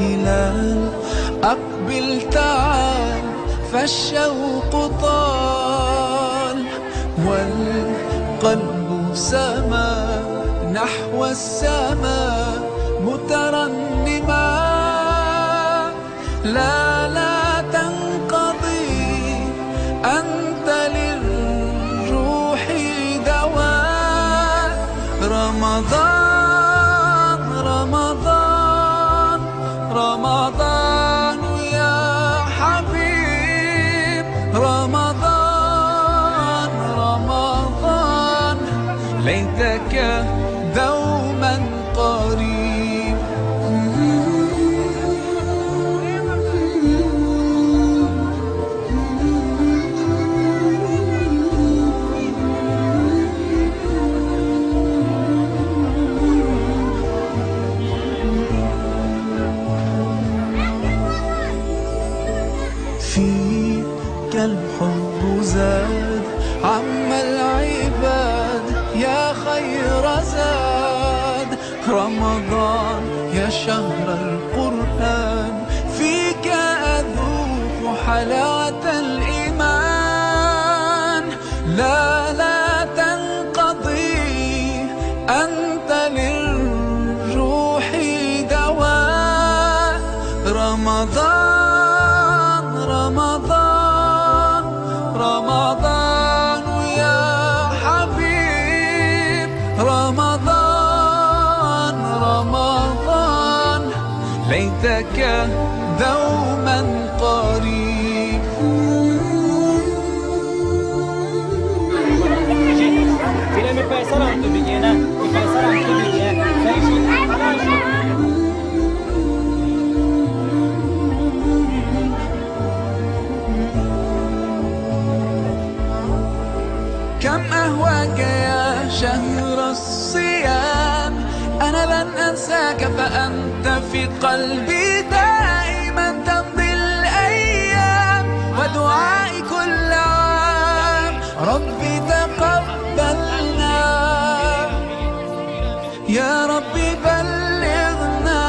الهلال أقبل تعال فالشوق طال والقلب سما نحو السماء مترنما لا تنقضي أنت للروح دواء رمضان رمضان رمضان يا حبيب رمضان رمضان ليتك دوما قريب فيك الحب زاد عم العباد يا خير زاد رمضان يا شهر القرآن فيك أذوق حلاوة الإيمان لا تنقضي أنت للروح دواء رمضان رمضان رمضان يا حبيب رمضان رمضان ليتك دوما قريب كم أهواك يا شهر الصيام أنا لن أنساك فأنت في قلبي دائما تمضي الأيام ودعائي كل عام ربي تقبلنا يا ربي بلغنا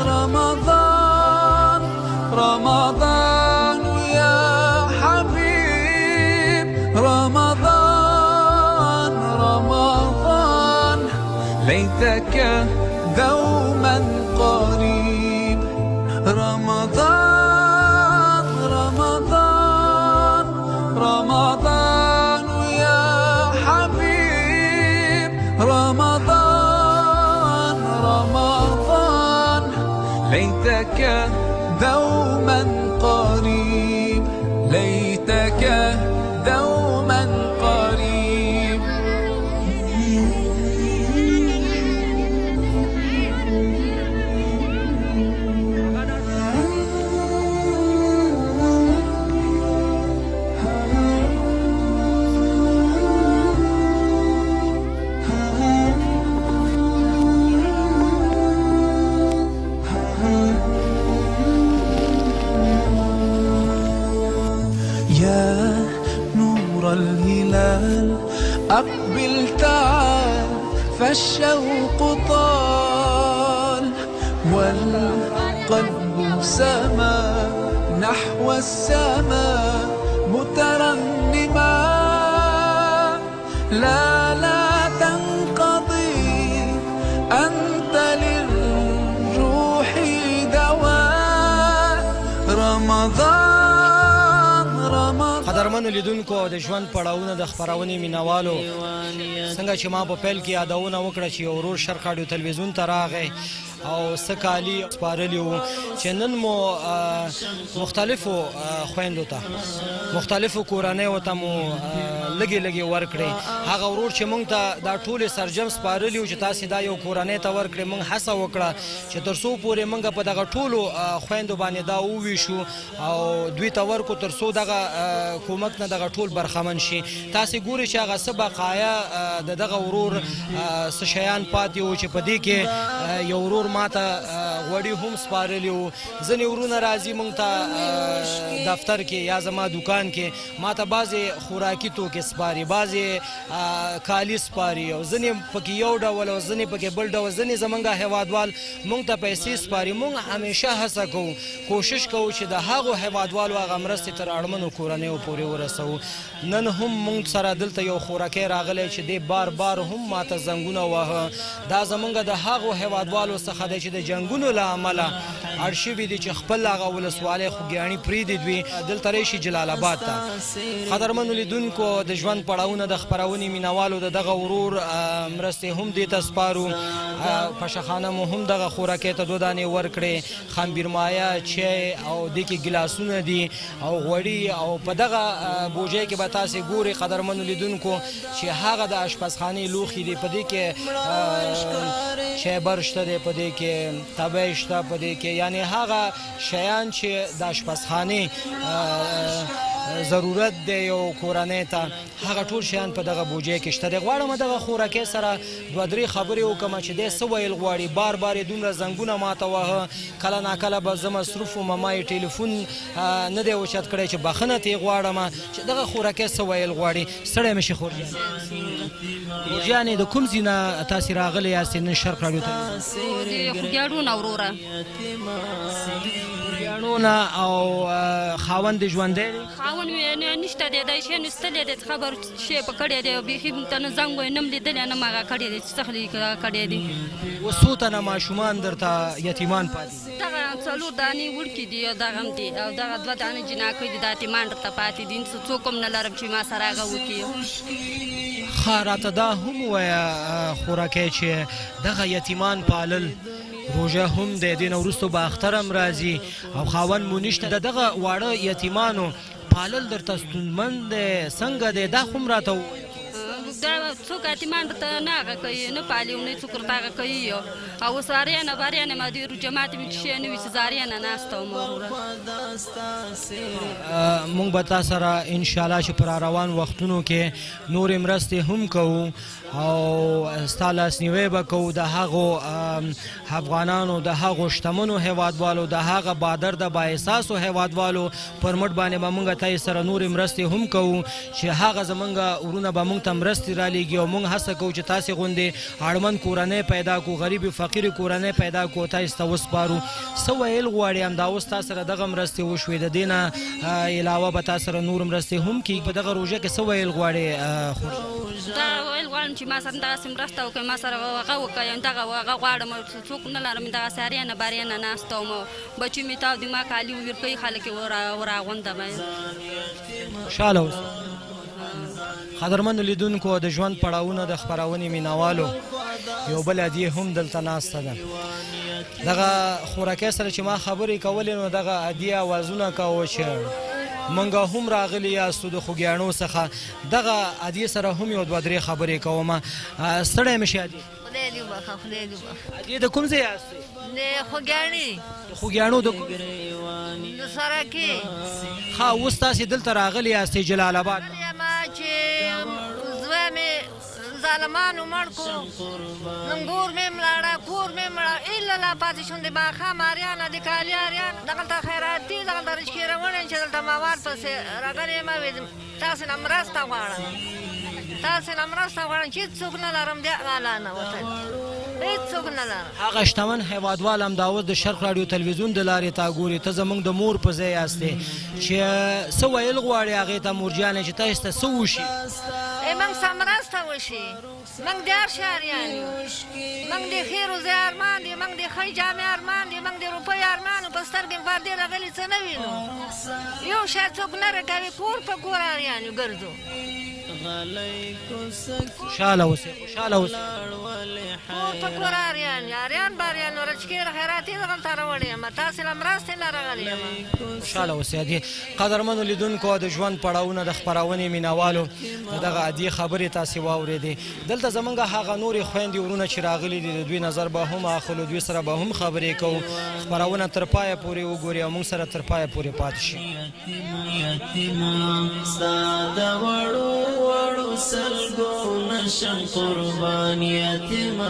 رمضان رمضان يا حبيب رمضان رمضان ليتك دوما قريب رمضان رمضان رمضان يا حبيب رمضان رمضان ليتك دوما قريب ليتك دوما قريب يا نور الهلال أقبل تعال فالشوق طال والقلب سما نحو السماء مترنما لا تنقضي أنت للروح دواء رمضان قدرمنو لیدونکو د ژوند پړاوونه د خپرونې مینوالو څنګه چې ما په پیل کې یادونه وکړه چې یو ورور شرق راډیو تلویزیون ته راغی او څه کالي سپارلي وو چې نن مو مختلفو خویندو ته مختلفو کورنیو ته مو لږې لږې ورکړې. هغه ورور چې موږ ته دا ټولې سرجم سپارلي وو چې تاسې دا یو کورنۍ ته ورکړې، موږ هڅه وکړه چې تر څو پورې موږ په دغه ټولو خویندو باندې دا وویشو او دوی ته ورکو تر څو دغه کومک نه دغه ټول برخمن شي. تاسې ګورئ چې هغه څه بقایا د دغه ورور څه شیان پاتې وو چې په دې کې یو ورور ماته غوړي هم سپارلي وو. ځینې ورونه راځي موږ ته دفتر کې یا زما دکان کې ماته بعضې خوراکي توکې سپاري، بعضې کالي سپاري، او ځینې پکې یو ډول او ځینې پکې بل ډول. ځینې زموږ هیوادوال موږ ته پیسې سپاري. موږ همیشه هڅه کوو، کوشش کوو چې د هغو هیوادوالو هغه مرستې تر اړمنو کورنیو پورې ورسوو. نن هم موږ سره دلته یو خوراکی راغلی چې دی بار بار هم ماته زنګونه وهه. دا زموږ د هغو هیوادوالو څخه دی چې د جنګونو له امله اړ شوي دي چې خپل هغه ولسوالۍ خوږیاڼي پرېږدي دوی دلته راشي جلال آباد ته. قدرمنو لیدونکو، د ژوند پړاوونه د خپرونې مینوالو د دغه ورور مرستې هم دې ته سپارو. پشخانه مو هم دغه خوراکۍ ته 2 دانې ورکړې، خمبیرمایه، چای او دې کې ګلاسونه دي او غوړي. او په دغه بوجۍ کې به تاسې ګورئ قدرمنو لیدونکو چې هغه د اشپزخانې لوښي دي، په دې کې شیبر شته دی، په دې کې تبی شته، په دې کې یعنی هغه شیان چې د اشپزخانې ضرورت دی یو کورنۍ ته، هغه ټول شیان په دغه بوجۍ کې شته دی. غواړم دغه خوراکۍ سره 2-3 خبرې وکړم چې دی څه ویل غواړي. بار بار یې دومره زنګونه ماته وهه، کله ناکله به زه مصروف وم، ما یې ټلیفون نه دی اوچت کړی چې بخښنه ترې غواړم چې دغه خوراکۍ څه ویل غواړي. ستړی مه شي خورجانې. خورجانې د کوم ځای نه تاسې راغلی یاستې نن شرق راډیو ته؟ د خوږیاڼو نه وروره. خوږیاڼو نه. او خاوند دې ژوندی دی؟ خاوند مې نشته دی، دی شی نستلی دی، خبر شی په کړی دی. بیخي موږ ته نه زنګ وایي، نه م لیدلی، نه م هغه کړی دی چې څه کړی دی. اوس څو تنه ماشومان درته یتیمان پاتې دي؟ دغه 4 دانې وړکي دي او دغه هم دي، او دغه 2 دانې جناکۍ دي، دا یتیمان درته پاتې دي. څوک هم نه لرم چې ما سره هغه وکړي. ښه، راته دا هم ووایه خوراکی چې دغه یتیمان پالل روژه هم دی، دې نه وروستو به اختر هم راځي او خاوند مو نشته. د دغه واړه یتیمانو پالل درته ستونزمن دی، څنګه دی؟ دا خو هم راته ووایه. دا څوک یتیمان درته نه هغه کوي، نه پالي او نه څوک درته هغه کوي. او اوس اریانه باریانه ما ډېر جماعت مې شی نه وي چې زه اریانه ناسته وم. موږ به تا سره انشاءالله چې پر روان وختونو کې نورې مرستې هم کوو او ستا لاسنیوی به کوو د هغو افغانانو، د هغو شتمنو هیوادوالو، د هغه بادر د بااحساسو هیوادوالو پر مټ باندې به موږ تاسې سره نورې مرستې هم کوو چې هغه زموږ ورونه به موږ ته مرستې رالیږي او موږ هڅه کوو چې تاسې غوندې اړمن کورنۍ پیدا کړو، غریبې فقیرې کورنۍ پیدا کړو، تاسې ته وسپارو. څه ویل غواړې؟ همدا اوس تا سره دغه مرستې وشوې، د دې نه علاوه به تا سره نور مرستې هم کېږي. په دغه روژه کې څه ویل غواړې؟ دا ویل غواړم چې ما سره دغسې مرسته وکړئ، ما سره هغه وکړئ، دغه هغه غواړم. څوک نه لرم، دغسې اریانه باریانه ناسته وم، بچي مې تاو دي، ما کالي وویرکوي، خلک یې وراغونډم. خوشحاله اوسه. قدرمنو لیدونکو، د ژوند پړاوونه د خپرونې مینوالو یو بل هدیې هم دلته ناسته ده. دغه خوراکۍ سره چې ما خبرې کولې نو دغه هدیې اوازونه کوو چې موږ هم راغلي یاستو د خوږیاڼو څخه. دغه هدیې سره هم یو 2-3 خبرې کوم. ستړی مه شې هدیې. خدای دې وبخښه، خدای دې وبخښه. هدیې د کوم ځای یاستې؟ د خوږیاڼي. د خوږیاڼو د کوم؟ د سرکې. ښه، اوس تاسې دلته راغلي یاستې جلال آباد. ما چې زوی مې ظالمانو مړ کړو، ننګور مې مړه، کور مې مړه، الا لا پاتې شوم د ماښام اریانه، د کالي اریان، دغلته خیراتي، دغلته رشکې روڼې چې دلته مواد پسې راغلی یم. تاسې نه مرسته غواړم، تاسې نه مرسته غواړم چې هېڅوک نه لرم د اعلی نه وطن، هېڅوک نه لرم. هغه شتمن هیوادوال همدا اوس د شرق راډیو تلویزیون د لارې تا ګوري. ته زموږ د مور په ځای یاستې چې څه ویل غواړې هغې ته مورجانې چې تاسې ته څه وشي؟ موږ سره مرسته وشي، موږ د هر شي اریان یو، موږ د ښې روزۍ ارمان دي، موږ د ښې جامې ارمان دي، موږ د روپۍ ارمان په سترګې مې پردې راغلي څه نه وینو. یو شی څوک نه راکوي، کور په کور اریان یو ګرځو. خوشحاله اوسئ خوشحاله اوسئ ټول کور اریان باریان ورچکې د خیراتي دغلته راوړې یم تاسې له مرستې نه راغلې یم خوشحاله اوسئ دې قدرمنو لیدونکو د ژوند پړاوونه د خپرونې مینوالو دغه عادي خبرې تاسې واورېدې دلته زمونږ هغه نورې خویندې ورونه چې راغلي دي د دوی نظر به هم اخلو دوی سره به هم خبرې کوو خپرونه تر پایه پورې وګورئ او موږ سره تر پایه پورې پاتې شي ستا د وړو وړو سلګو نشم قربان یتیما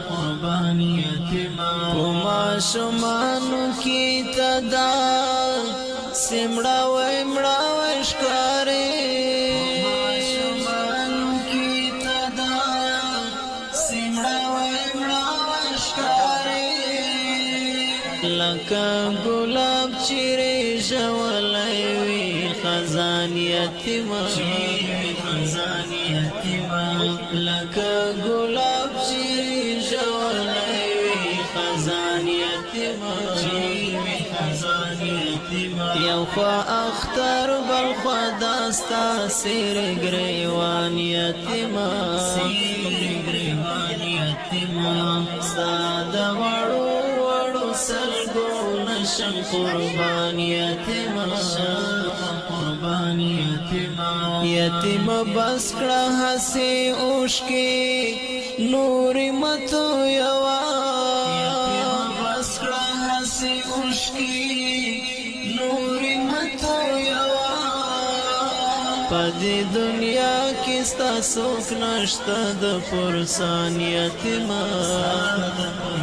قربان یتیما په ماشومانو کې تدا سمړه وای مړه وای ښکارې ماشومانو کې تدا سمړه وای مړه وای ښکارې لکه ګلاب چیرې ژولی وي خزان یتیما خزان یتیما لکه ګلاب چیرې ژولی وي خزان یتیما خزان یتیما یو خوا اختر بل خوا داستا سیر ګریوان یتیما سیر ګریوان یتیما ستا د وړو سلګو نشم قربان یتیما قربان یتیما یتیما بس کړه هسې اوښکې نورې متو یوا یتیما بس کړه هسې اوښکې نورې متو یوا په دې دنیا کې ستا څوک نشته د پرسان یتیما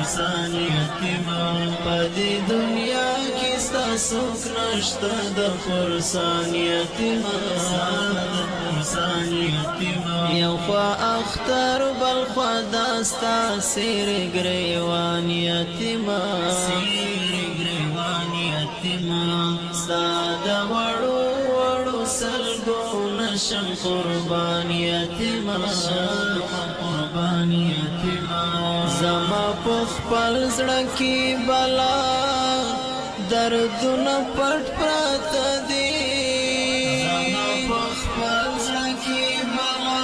پرسان یتیما په دې دنیا کې ستا څوک نشته د پرسان یتیما پرسان یتیما یو خوا اختر بل خوا داستا سیر ګریوان یتیما سیر ګریوان یتیما ستا د وړو سلګو نشم قربان یتیما قربان یتیما زما په خپل زړه کې بلا دردونه پټ پراته دي زما په خپل زړه کې بلا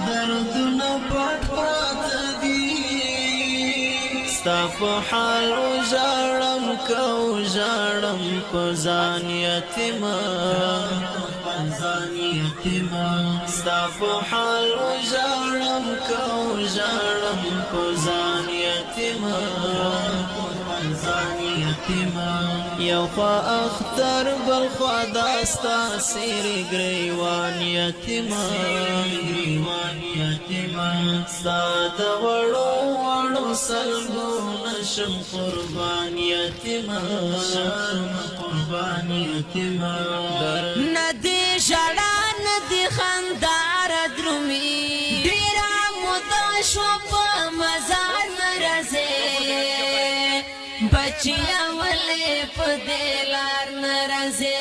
دردونه پټ پراته دي ستا په حال ژړم کو ژړم په ځان یتیما ځان یتیما ستا په حال ژړم کو ژړم په ځان یتیما ځان یتیما یو خوا اختر بل خوا داستا سیر ګریوان یتیما ګریوان یتیما ستا د وړو وړو سلګو نشم قربان یتیما قربان یتیما ندی ژړا ندی خندار درومي ډېره موده شوه په مزار نه راځې بچیه ولې په دې لار نه راځې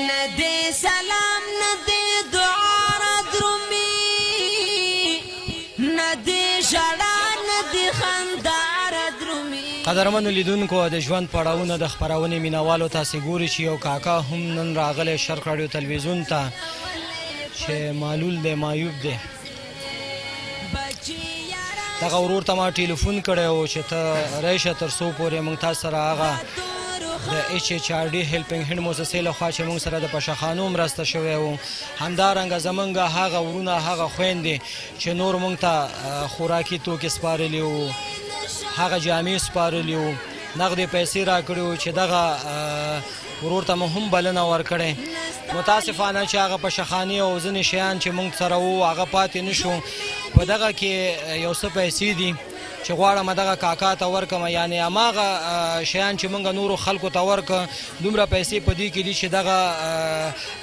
ندی سلام ندی دعا را درومي ندی ژړا ندی خندار درومي قدرمنو لیدونکو د ژوند پړاوونه د خپرونې مینوالو تاسې ګوري چې یو کاکا هم نن راغلی شرق راډیو تلویزیون ته چې معلول دی معیوب دی دغه ورور ته ما ټلیفون کړی و چې ته رایشه تر څو پورې موږ تاسو سره هغه د HHRD هیلپینګ هینډ موسسې لخوا چې موږ سره د پشخانو مرسته شوی و همدارنګه زمونږ هغه ورونه هغه خویندې چې نور موږ ته خوراکي توکې سپارلي وو هغه جامې سپارلي وو نغدې پیسې راکړي وو چې دغه ورور ته مو هم بلنه ورکړې متاسفانه چې هغه پشخانې او ځینې شیان چې موږ سره وو هغه پاتې نه شو په دغه کې یو څه پیسې دي چې غواړم دغه کاکا ته ورکم یعنی هماغه شیان چې موږ نورو خلکو ته ورکه دومره پیسې په دې کې دي چې دغه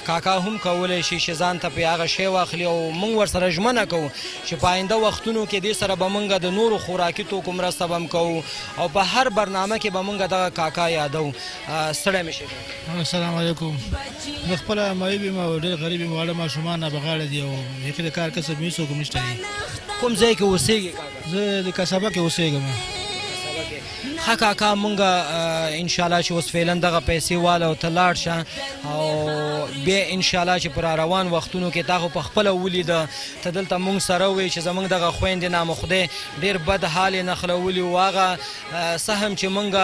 کاکا هم کولی شي چې ځان ته پې هغه شی واخلي او موږ ورسره ژمنه کوو چې په آینده وختونو کې دې سره به موږ د نورو خوراکي توکو مرسته به هم کوو او په هر برنامه کې به موږ دغه کاکا یادو ستړی مې شي السلام علیکم زه خپله معیوب یم او ډېر غریب یم واړه ماشومان رابغاړه دي او هېڅ د کار کسب مې هېڅوک نشته دي کوم ځای کې اوسېږي کاکا زه د کسبه کې اوسېږم ښه کاکا مونږ انشاءالله چې اوس فعلا دغه پیسې واله او ته لاړ شه او بیا ان شاء الله چې پر روان وختونو کې تاسو په خپل ولیده ته دلته مونږ سره وي چې زمونږ دغه خويندې نامخده ډیر بد حال نخلولي واغه سهم چې مونږ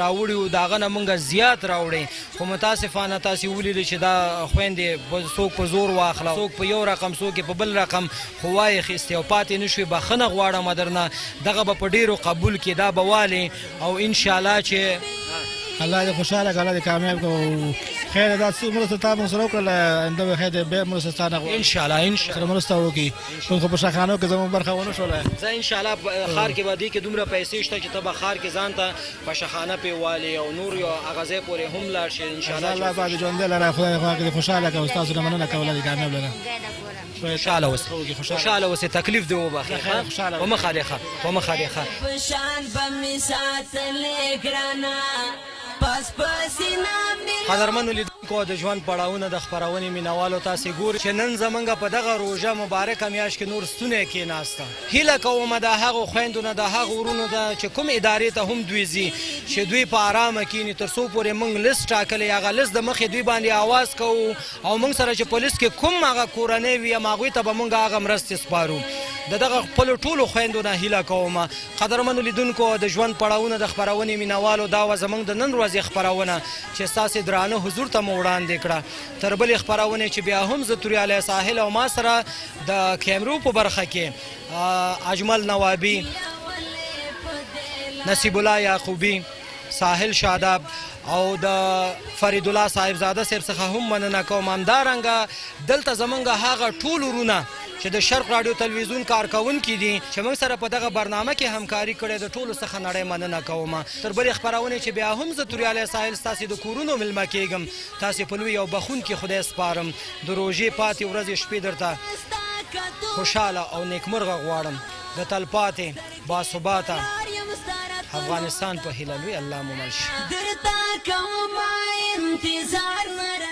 راوړیو داغه نه مونږ زیات راوړي خو متاسفانه تاسو ولید چې دا خويندې څوک په زور واخله څوک په یو رقم څوک په بل رقم خوای خسته او پاتې نشوي بخنه غواړه مدرنه دغه په ډیرو قبول کې دا بواله او ان شاء الله چې الله دې خوشاله کړه الله دې کامیاب کړه خیر دا څو مرسته تاسو سره وکړه انده خیر دې به مرسته ستانه ان شاء الله ان شاء الله مرسته وکي خو په شاخانو کې زموږ برخه ونه شوله زه ان شاء الله خار کې باندې کې دومره پیسې شته چې تبه خار کې ځانته په شاخانه په والی او نور یو اغازه پورې هم لاړ شي ان شاء الله الله باندې ژوند لره خدای خو کې خوشاله کړه استاد سره مننه کوله دې کامیاب لره خوشاله اوسه خوشاله اوسه تکلیف دی وبخه او مخالخه پشان بمسات لګرانا پس پسینا قدرمنو لیدونکو د ژوند پړاوونه د خبرونې مینوالو تاسو ګور چې نن زمونږ په دغه روژه مبارکه میاشت کې نور ستونه کې ناسته هیله کوم د هغه خويندونو د هغه ورونو د چې کوم ادارې ته هم دوی زی چې دوی په آرامه کینی تر څو پورې مونږ لیست ټاکلې هغه لیست د مخې دوی باندې आवाज کوو او مونږ سره چې پولیس کې کوم هغه کورنۍ وي هغه ته به مونږ هغه مرستې سپارو دغه خپل ټولو خويندونو هیله کوم قدرمنو لیدونکو د ژوند پړاوونه د خبرونې مینوالو دا زمونږ د نن ورځې خبرونه چې تاسو درانه حضور ته وړاندې کړه تر بل خبرونه چې بیا هم زتوري علی ساحل او ما سره د کیمرو په برخه کې اجمل نوابی نصیب الله یعقوبی ساحل شاداب او د فرید الله صاحبزاده صاحب څخه هم مننه کوم همدارنګه دلته زمونږ هغه ټول ورونه چې د شرق رادیو تلویزیون کارکونکي دي چې موږ سره په دغه برنامه کې همکاري کړې د ټولو څخه نړۍ مننه کوم تر بلې خبرونه چې بیا هم زه توري علی ساحل تاسو د کورونو ملما کېږم تاسو په لوی او بخون کې خدای سپارم د روژې پاتې ورځې شپې درته خوشاله او نیکمرغه غواړم د تلپاتې باثباته افغانستان په هیله لوی الله مو مل شي درتا کوم انتظار